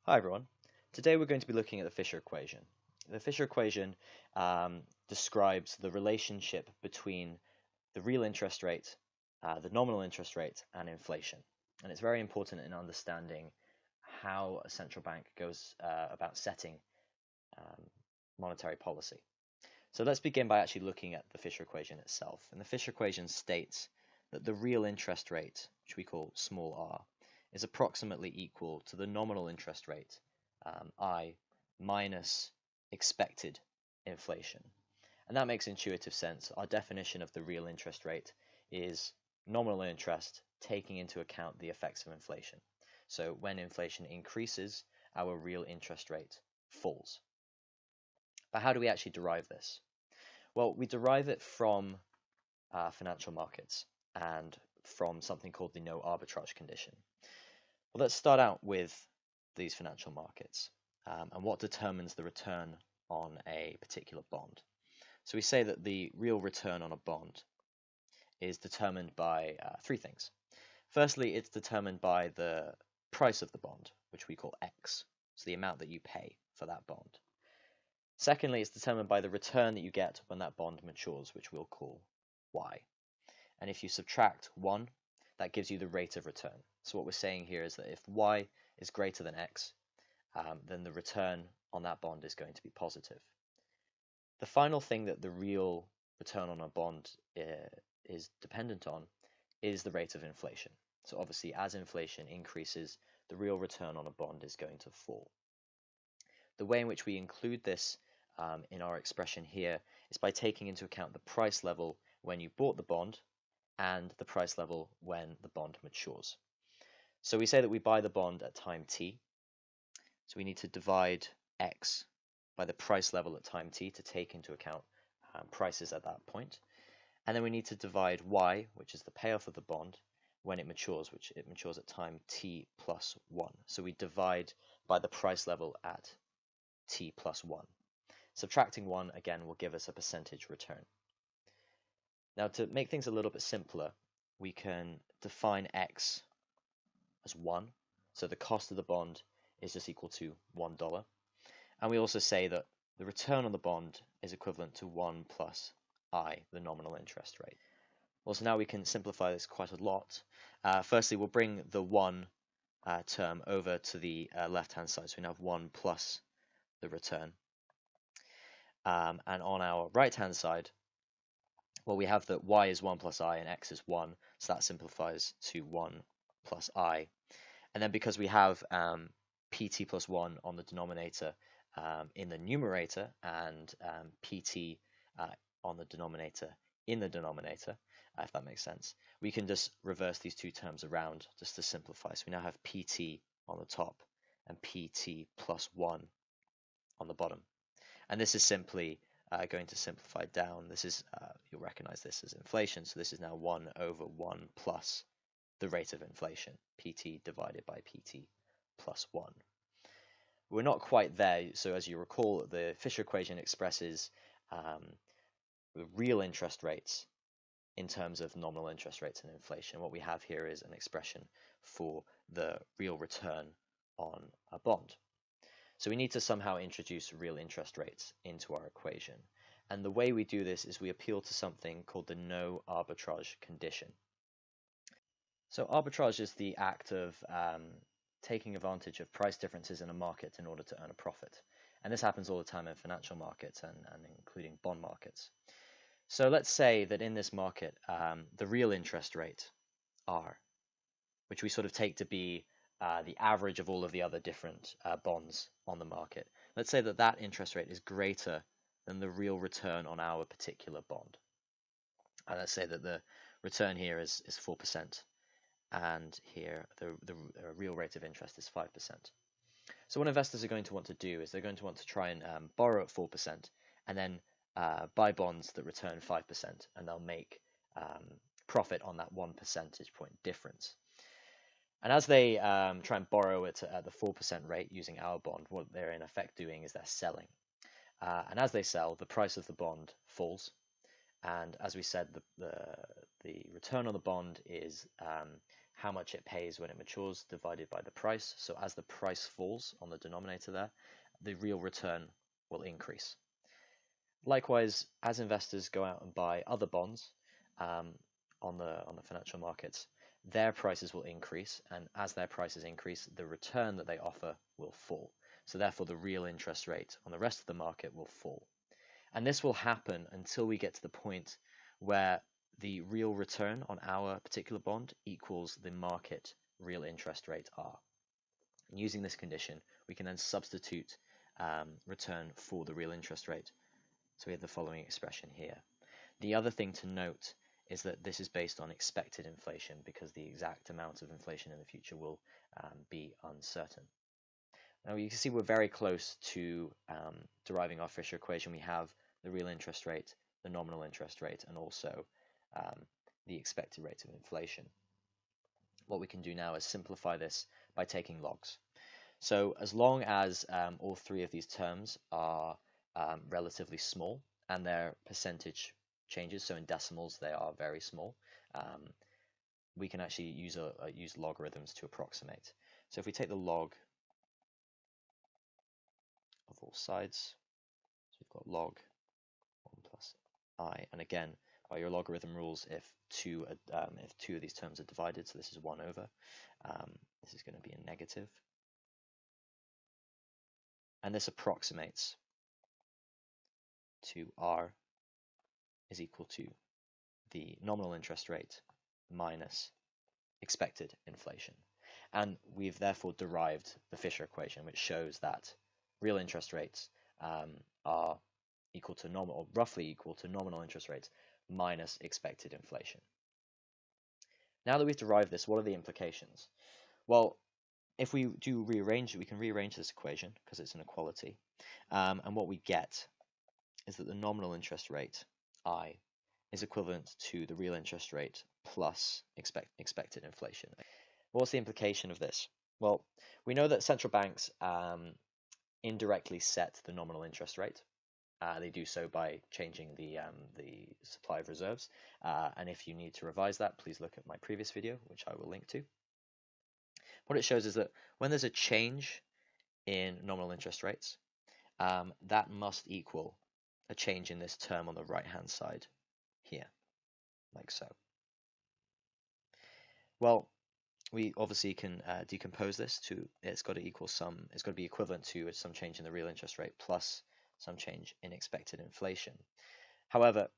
Hi everyone. Today we're going to be looking at the Fisher equation. The Fisher equation describes the relationship between the real interest rate, the nominal interest rate, and inflation. And it's very important in understanding how a central bank goes about setting monetary policy. So let's begin by actually looking at the Fisher equation itself. And the Fisher equation states that the real interest rate, which we call small r, is approximately equal to the nominal interest rate, I, minus expected inflation. And that makes intuitive sense. Our definition of the real interest rate is nominal interest taking into account the effects of inflation. So when inflation increases, our real interest rate falls. But how do we actually derive this? Well, we derive it from financial markets and from something called the no arbitrage condition. Well, let's start out with these financial markets and what determines the return on a particular bond. So we say that the real return on a bond is determined by three things. Firstly, it's determined by the price of the bond, which we call X, so the amount that you pay for that bond. Secondly, it's determined by the return that you get when that bond matures, which we'll call Y. And if you subtract 1, that gives you the rate of return. So what we're saying here is that if Y is greater than X, then the return on that bond is going to be positive. The final thing that the real return on a bond is dependent on is the rate of inflation. So obviously, as inflation increases, the real return on a bond is going to fall. The way in which we include this in our expression here is by taking into account the price level when you bought the bond and the price level when the bond matures. So we say that we buy the bond at time t. So we need to divide x by the price level at time t to take into account prices at that point. And then we need to divide y, which is the payoff of the bond, when it matures, which it matures at time t plus 1. So we divide by the price level at t plus 1. Subtracting 1, again, will give us a percentage return. Now, to make things a little bit simpler, we can define x as 1. So the cost of the bond is just equal to $1. And we also say that the return on the bond is equivalent to 1 plus I, the nominal interest rate. Well, so now we can simplify this quite a lot. Firstly, we'll bring the 1 term over to the left-hand side. So we now have 1 plus the return. And on our right-hand side, well, we have that y is 1 plus I and x is 1. So that simplifies to 1 plus I. And then because we have pt plus 1 on the denominator in the numerator and pt on the denominator in the denominator, if that makes sense, we can just reverse these two terms around just to simplify. So we now have pt on the top and pt plus 1 on the bottom. And this is simply going to simplify down. This is, you'll recognize this as inflation. So this is now 1 over 1 plus the rate of inflation, pt divided by pt plus 1. We're not quite there. So as you recall, the Fisher equation expresses the real interest rates in terms of nominal interest rates and inflation. What we have here is an expression for the real return on a bond. So we need to somehow introduce real interest rates into our equation. And the way we do this is we appeal to something called the no arbitrage condition. So arbitrage is the act of taking advantage of price differences in a market in order to earn a profit. And this happens all the time in financial markets and including bond markets. So let's say that in this market, the real interest rate, R, which we sort of take to be the average of all of the other different bonds on the market. Let's say that that interest rate is greater than the real return on our particular bond. And let's say that the return here is 4%, and here the real rate of interest is 5%. So what investors are going to want to do is they're going to want to try and borrow at 4% and then buy bonds that return 5%, and they'll make profit on that 1 percentage point difference. And as they try and borrow it at the 4% rate using our bond, what they're in effect doing is they're selling. And as they sell, the price of the bond falls. And as we said, the return on the bond is how much it pays when it matures divided by the price. So as the price falls on the denominator there, the real return will increase. Likewise, as investors go out and buy other bonds on the financial markets, their prices will increase, and as their prices increase, the return that they offer will fall. So therefore, the real interest rate on the rest of the market will fall. And this will happen until we get to the point where the real return on our particular bond equals the market real interest rate R. And using this condition, we can then substitute return for the real interest rate. So we have the following expression here. The other thing to note is that this is based on expected inflation, because the exact amount of inflation in the future will be uncertain. Now you can see we're very close to deriving our Fisher equation. We have the real interest rate, the nominal interest rate, and also the expected rate of inflation. What we can do now is simplify this by taking logs. So as long as all three of these terms are relatively small and their percentage changes, so in decimals they are very small, we can actually use logarithms to approximate. So if we take the log of all sides, so we've got log 1 plus I, and again, by your logarithm rules, if two of these terms are divided, so this is 1 over, this is going to be a negative, and this approximates to R is equal to the nominal interest rate minus expected inflation. And we've therefore derived the Fisher equation, which shows that real interest rates are equal to roughly equal to nominal interest rates minus expected inflation. Now that we've derived this, what are the implications? Well, if we do rearrange it, we can rearrange this equation because it's an equality. And what we get is that the nominal interest rate, I, is equivalent to the real interest rate plus expected inflation. What's the implication of this? Well, we know that central banks indirectly set the nominal interest rate. They do so by changing the supply of reserves. And if you need to revise that, please look at my previous video, which I will link to. What it shows is that when there's a change in nominal interest rates, that must equal a change in this term on the right-hand side here, like so. Well, we obviously can decompose this to, it's got to be equivalent to some change in the real interest rate plus some change in expected inflation. However,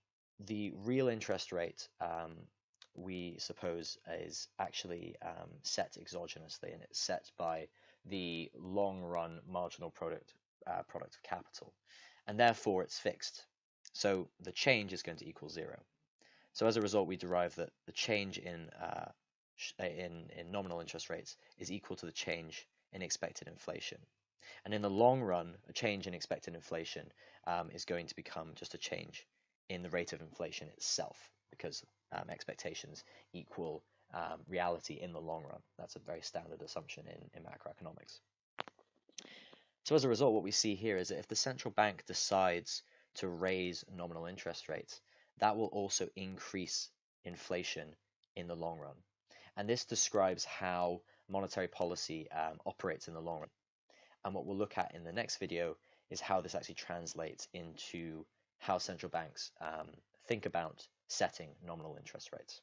the real interest rate we suppose is actually set exogenously, and it's set by the long-run marginal product of capital, and therefore it's fixed. So the change is going to equal 0. So as a result, we derive that the change in nominal interest rates is equal to the change in expected inflation. And in the long run, a change in expected inflation is going to become just a change in the rate of inflation itself, because expectations equal reality in the long run. That's a very standard assumption in macroeconomics. So as a result, what we see here is that if the central bank decides to raise nominal interest rates, that will also increase inflation in the long run. And this describes how monetary policy operates in the long run. And what we'll look at in the next video is how this actually translates into how central banks think about setting nominal interest rates.